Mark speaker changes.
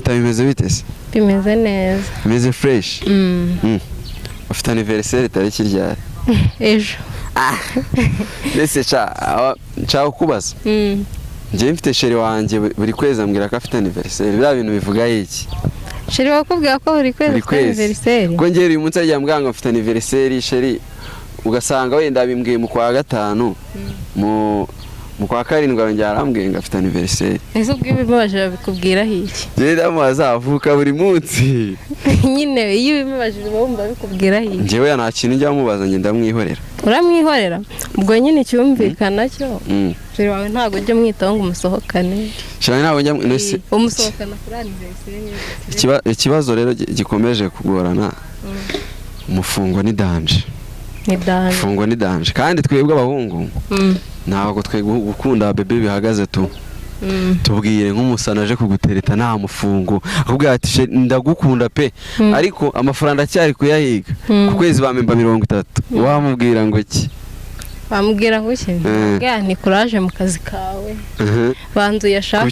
Speaker 1: Teta bimeze bite se?
Speaker 2: Bimeze neza.
Speaker 1: Bimeze fresh. Ufite anniversaire tariki ryari?
Speaker 2: Ejo.
Speaker 1: Nese cha kubaza. Nje mfite sheri wanje buri kwezi ambwira ko afite anniversaire. Bya bintu bivuga iki?
Speaker 2: Sheri wakubwira ko buri kwezi afite anniversaire.
Speaker 1: Ko ngera uyu munsi ajya mbwira ngo afite anniversaire sheri ugasanga wenda bimbwiye mu kwa gatanu mu kwa karindwi arongera arambwiye ngo afite anniversaire.
Speaker 2: Ese ubwo ibibabaje bikubwira iki?
Speaker 1: Jenda muzavuka buri munsi.
Speaker 2: Nyine iyo ibibabaje bumva bikubwira iki?
Speaker 1: Njewe nta kintu njya mubaza nge ndamwihorera.
Speaker 2: Uramwihorera? Ubwo nyine cyumvikana cyo. Sheri wawe ntago ujye mwitaho ngo umusohokane.
Speaker 1: Sheri ntago njya
Speaker 2: umusohokana kuri anniversaire.
Speaker 1: Ikibazo rero gikomeje kugorana. Umufungo ni danje. Fungo ni danje kandi twebwe abahungu ntabwo twe gukunda bebe bihagaze tu tubwire nk'umusana aje kugutereta nta mufungo akubwira ati ndagukunda pe ariko amafaranga acyari kuyahiga ku kwezi bamemba 30 wamubwira ngo iki
Speaker 2: bamubwira ngo iki bwa ni courage mu kazi kawe banzu yashaka